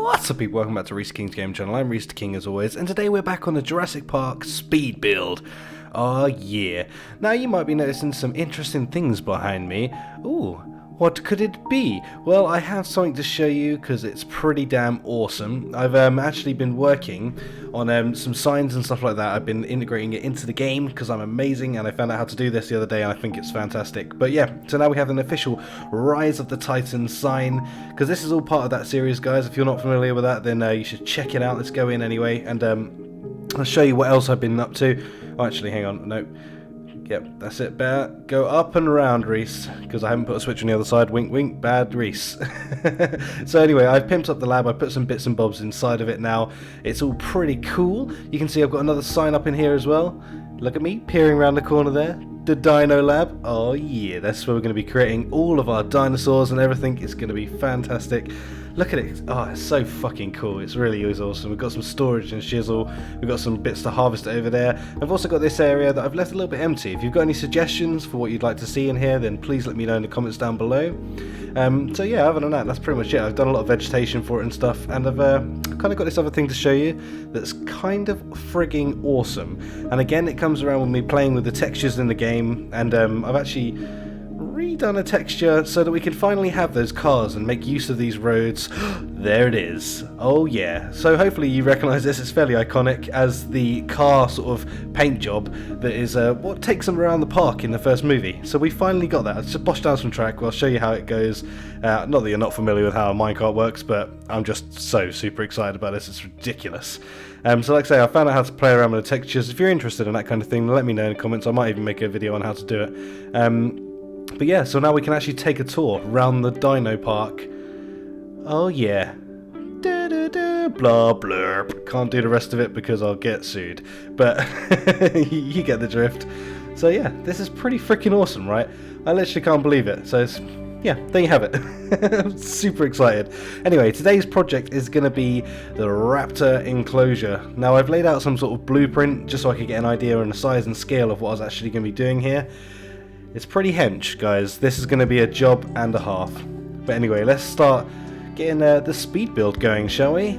What's up people, welcome back to Rhys King's Game Channel. I'm Rhys the King as always, and today we're back on the Jurassic Park speed build. Oh yeah. Now you might be noticing some interesting things behind me. Ooh, what could it be? Well, I have something to show you because it's pretty damn awesome. I've actually been working on some signs and stuff like that. I've been integrating it into the game because I'm amazing, and I found out how to do this the other day and I think it's fantastic. But yeah, so now we have an official Rise of the Titans sign, because this is all part of that series, guys. If you're not familiar with that, then you should check it out. Let's go in anyway, and I'll show you what else I've been up to. Oh, actually, hang on, no. Yep, that's it, bear. Go up and round, Rhys, because I haven't put a switch on the other side. Wink, wink, bad Rhys. So anyway, I've pimped up the lab. I put some bits and bobs inside of it now. It's all pretty cool. You can see I've got another sign up in here as well. Look at me, peering around the corner there. The Dino Lab. Oh yeah, that's where we're going to be creating all of our dinosaurs and everything. It's going to be fantastic. Look at it. Oh, it's so fucking cool. It's really is awesome. We've got some storage and shizzle. We've got some bits to harvest over there. I've also got this area that I've left a little bit empty. If you've got any suggestions for what you'd like to see in here, then please let me know in the comments down below. So yeah, other than that, that's pretty much it. I've done a lot of vegetation for it and stuff, and I've kind of got this other thing to show you that's kind of frigging awesome. And again, it comes around with me playing with the textures in the game, and I've actually redone a texture so that we can finally have those cars and make use of these roads. There it is. Oh yeah. So hopefully you recognise this. It's fairly iconic as the car sort of paint job that is what takes them around the park in the first movie. So we finally got that. I'll just bosh down some track. I'll show you how it goes. Not that you're not familiar with how a minecart works, but I'm just so super excited about this. It's ridiculous. So like I say, I found out how to play around with the textures. If you're interested in that kind of thing, let me know in the comments. I might even make a video on how to do it. But yeah, so now we can actually take a tour around the Dino Park. Oh yeah. Blah blurb. Can't do the rest of it because I'll get sued. But you get the drift. So yeah, this is pretty freaking awesome, right? I literally can't believe it. So it's, yeah, there you have it. I'm super excited. Anyway, today's project is going to be the raptor enclosure. Now I've laid out some sort of blueprint just so I could get an idea on the size and scale of what I was actually going to be doing here. It's pretty hench, guys. This is going to be a job and a half. But anyway, let's start getting the speed build going, shall we?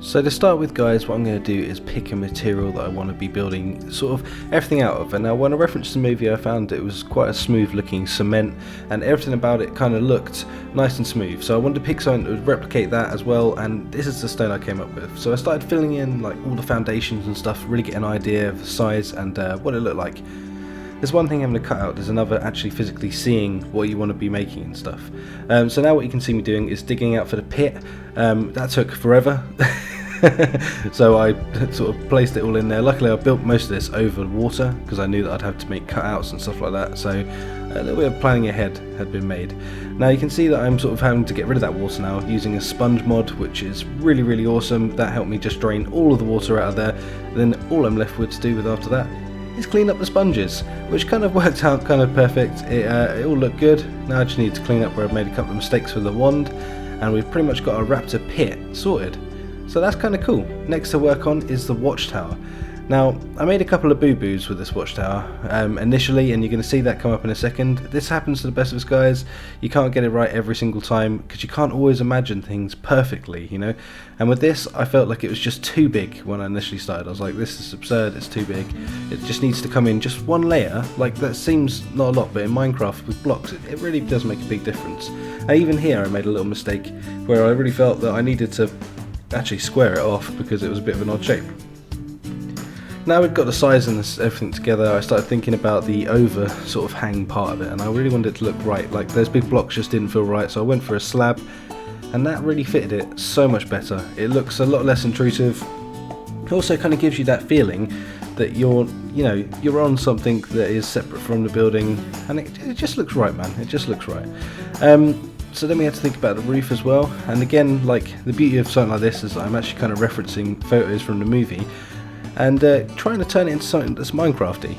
So to start with, guys, what I'm going to do is pick a material that I want to be building sort of everything out of. And now when I referenced the movie, I found it was quite a smooth looking cement, and everything about it kind of looked nice and smooth. So I wanted to pick something that would replicate that as well, and this is the stone I came up with. So I started filling in like all the foundations and stuff, really get an idea of the size and what it looked like. There's one thing having to cut out, there's another actually physically seeing what you want to be making and stuff. So now what you can see me doing is digging out for the pit. That took forever. So I sort of placed it all in there. Luckily I built most of this over water because I knew that I'd have to make cutouts and stuff like that. So a little bit of planning ahead had been made. Now you can see that I'm sort of having to get rid of that water now using a sponge mod, which is really, really awesome. That helped me just drain all of the water out of there. And then all I'm left with to do with after that is clean up the sponges, which kind of worked out kind of perfect. It all looked good. Now I just need to clean up where I've made a couple of mistakes with the wand, and we've pretty much got a raptor pit sorted. So that's kind of cool. Next to work on is the watchtower. Now, I made a couple of boo-boos with this watchtower initially, and you're going to see that come up in a second. This happens to the best of us, guys. You can't get it right every single time because you can't always imagine things perfectly, you know. And with this, I felt like it was just too big when I initially started. I was like, this is absurd, it's too big. It just needs to come in just one layer. Like, that seems not a lot, but in Minecraft with blocks, it really does make a big difference. And even here, I made a little mistake where I really felt that I needed to actually square it off because it was a bit of an odd shape. Now we've got the size and everything together, I started thinking about the over sort of hang part of it, and I really wanted it to look right. Like those big blocks just didn't feel right, so I went for a slab, and that really fitted it so much better. It looks a lot less intrusive. It also kind of gives you that feeling that you're on something that is separate from the building, and it just looks right, man. It just looks right. So then we had to think about the roof as well, and again, like the beauty of something like this is I'm actually kind of referencing photos from the movie and trying to turn it into something that's Minecrafty,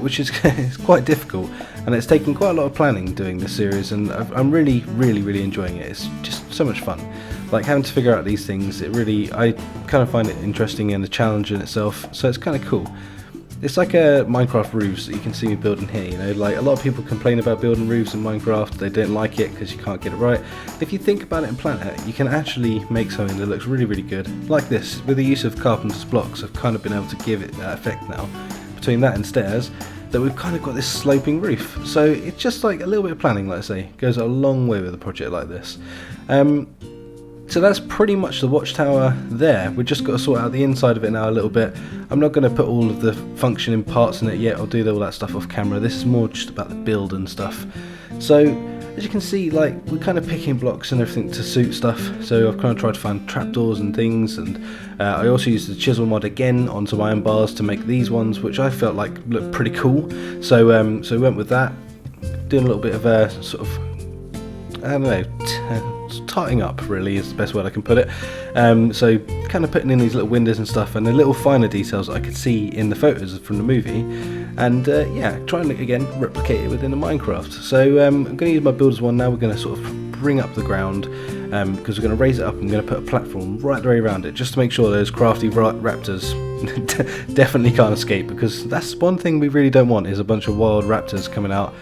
which is it's quite difficult, and it's taken quite a lot of planning doing this series, and I'm really, really, really enjoying it. It's just so much fun. Like having to figure out these things, I kind of find it interesting and a challenge in itself, so it's kind of cool. it's like a Minecraft roofs that you can see me building here. You know, like a lot of people complain about building roofs in Minecraft. They don't like it because you can't get it right. If you think about it and plan it, you can actually make something that looks really, really good. Like this, with the use of carpenter's blocks, I've kind of been able to give it that effect now. Between that and stairs, that we've kind of got this sloping roof. So it's just like a little bit of planning, like I say, goes a long way with a project like this. So that's pretty much the watchtower there. We've just got to sort out the inside of it now a little bit. I'm not going to put all of the functioning parts in it yet. I'll do all that stuff off camera. This is more just about the build and stuff. So as you can see, like, we're kind of picking blocks and everything to suit stuff. So I've kind of tried to find trapdoors and things, and I also used the chisel mod again on some iron bars to make these ones, which I felt like looked pretty cool. So so we went with that, doing a little bit of a sort of, I don't know, tarting up really is the best word I can put it. So kind of putting in these little windows and stuff, and the little finer details that I could see in the photos from the movie, and yeah, try and again replicate it within the Minecraft. So I'm going to use my builders one now. We're going to sort of bring up the ground, because we're going to raise it up. I'm going to put a platform right the way around it, just to make sure those crafty raptors definitely can't escape, because that's one thing we really don't want, is a bunch of wild raptors coming out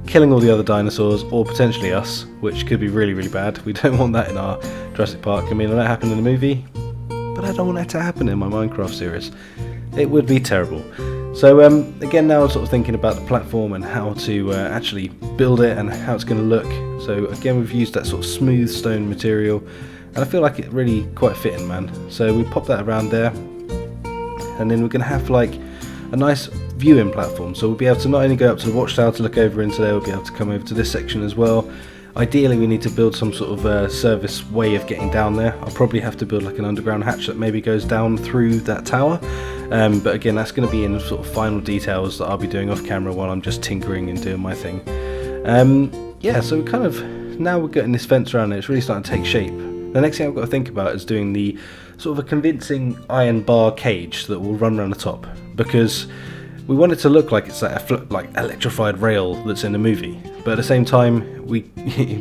killing all the other dinosaurs, or potentially us, which could be really, really bad. We don't want that in our Jurassic Park. I mean, that happened in the movie, but I don't want that to happen in my Minecraft series. It would be terrible. So again, now I'm sort of thinking about the platform and how to actually build it and how it's going to look. So again, we've used that sort of smooth stone material, and I feel like it really quite fitting, man. So we pop that around there, and then we're going to have like a nice viewing platform, so we'll be able to not only go up to the watchtower to look over into there, we'll be able to come over to this section as well. Ideally we need to build some sort of service way of getting down there. I'll probably have to build like an underground hatch that maybe goes down through that tower, but again, that's going to be in sort of final details that I'll be doing off camera while I'm just tinkering and doing my thing. Yeah, so kind of now we're getting this fence around it, it's really starting to take shape. The next thing I've got to think about is doing the sort of a convincing iron bar cage that will run around the top, because we want it to look like it's that like electrified rail that's in the movie, but at the same time we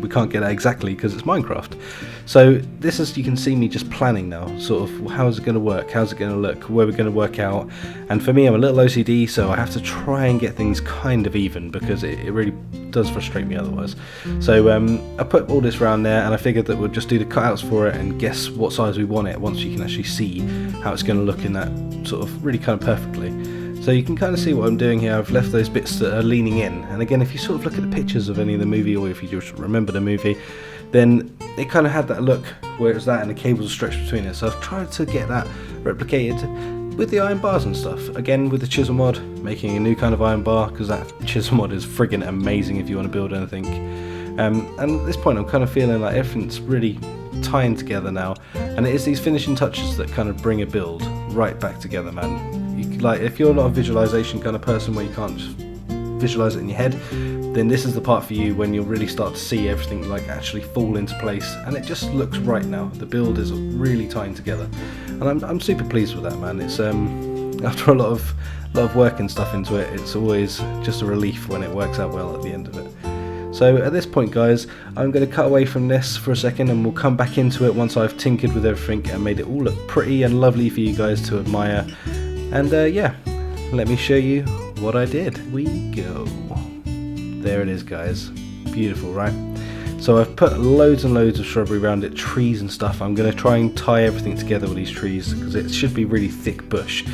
can't get that exactly because it's Minecraft. So this is, you can see me just planning now, sort of how's it going to work, how's it going to look, where we're going to work out. And for me, I'm a little OCD, so I have to try and get things kind of even, because it really does frustrate me otherwise. So I put all this around there, and I figured that we'll just do the cutouts for it and guess what size we want it once you can actually see how it's going to look in that sort of really kind of perfectly. So you can kind of see what I'm doing here. I've left those bits that are leaning in, and again, if you sort of look at the pictures of any of the movie, or if you just remember the movie, then it kind of had that look where it was that and the cables are stretched between it. So I've tried to get that replicated with the iron bars and stuff. Again, with the chisel mod, making a new kind of iron bar, because that chisel mod is friggin' amazing if you want to build anything. And at this point I'm kind of feeling like everything's really tying together now, and it is these finishing touches that kind of bring a build right back together, man. Like, if you're not a visualization kind of person where you can't just visualize it in your head, then this is the part for you when you'll really start to see everything like actually fall into place, and it just looks right now. The build is really tying together, and I'm super pleased with that, man. It's after a lot of work and stuff into it, it's always just a relief when it works out well at the end of it. So at this point, guys, I'm going to cut away from this for a second, and we'll come back into it once I've tinkered with everything and made it all look pretty and lovely for you guys to admire. And yeah, let me show you what I did. We go. There it is, guys. Beautiful, right? So I've put loads and loads of shrubbery around it, trees and stuff. I'm going to try and tie everything together with these trees, because it should be really thick bush.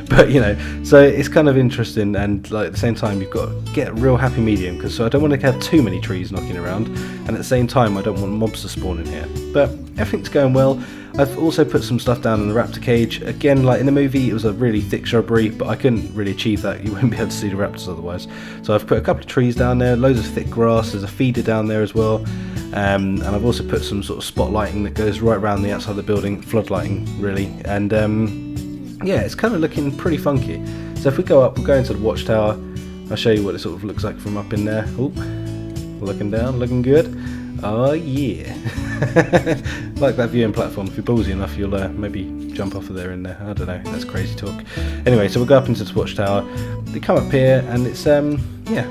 But you know, so it's kind of interesting, and like at the same time you've got to get a real happy medium, because so I don't want to have too many trees knocking around, and at the same time I don't want mobs to spawn in here. But everything's going well. I've also put some stuff down in the raptor cage. Again, like in the movie, it was a really thick shrubbery, but I couldn't really achieve that. You wouldn't be able to see the raptors otherwise. So I've put a couple of trees down there, loads of thick grass, there's a feeder down there as well. And I've also put some sort of spotlighting that goes right around the outside of the building, floodlighting really. And yeah, it's kind of looking pretty funky. So if we go up, we'll go into the watchtower. I'll show you what it sort of looks like from up in there. Oop, looking down, looking good. Oh yeah. Like that viewing platform, if you're ballsy enough you'll maybe jump off of there in there. I don't know, that's crazy talk. Anyway, so we'll go up into the watchtower. They come up here and it's yeah,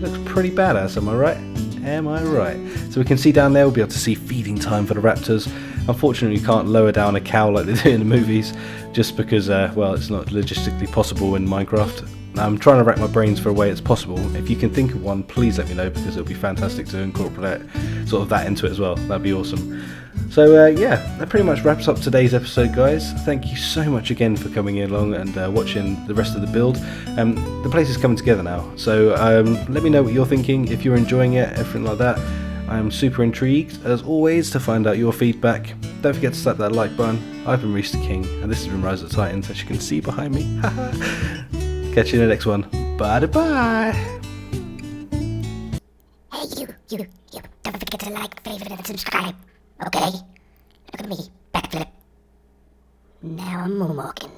looks pretty badass, am I right? Am I right? So we can see down there, we'll be able to see feeding time for the raptors. Unfortunately, you can't lower down a cow like they do in the movies, just because, well, it's not logistically possible in Minecraft. I'm trying to rack my brains for a way it's possible. If you can think of one, please let me know, because it'll be fantastic to incorporate sort of that into it as well. That'd be awesome. So yeah, that pretty much wraps up today's episode, guys. Thank you so much again for coming along and watching the rest of the build. The place is coming together now, so let me know what you're thinking, if you're enjoying it, everything like that. I'm super intrigued, as always, to find out your feedback. Don't forget to slap that like button. I've been Rhys the King, and this has been Rise of the Titans, as you can see behind me. Catch you in the next one. Bye-bye. Hey, you. Don't forget to like, favorite, and subscribe. Okay? Look at me. Backflip. Now I'm moonwalking.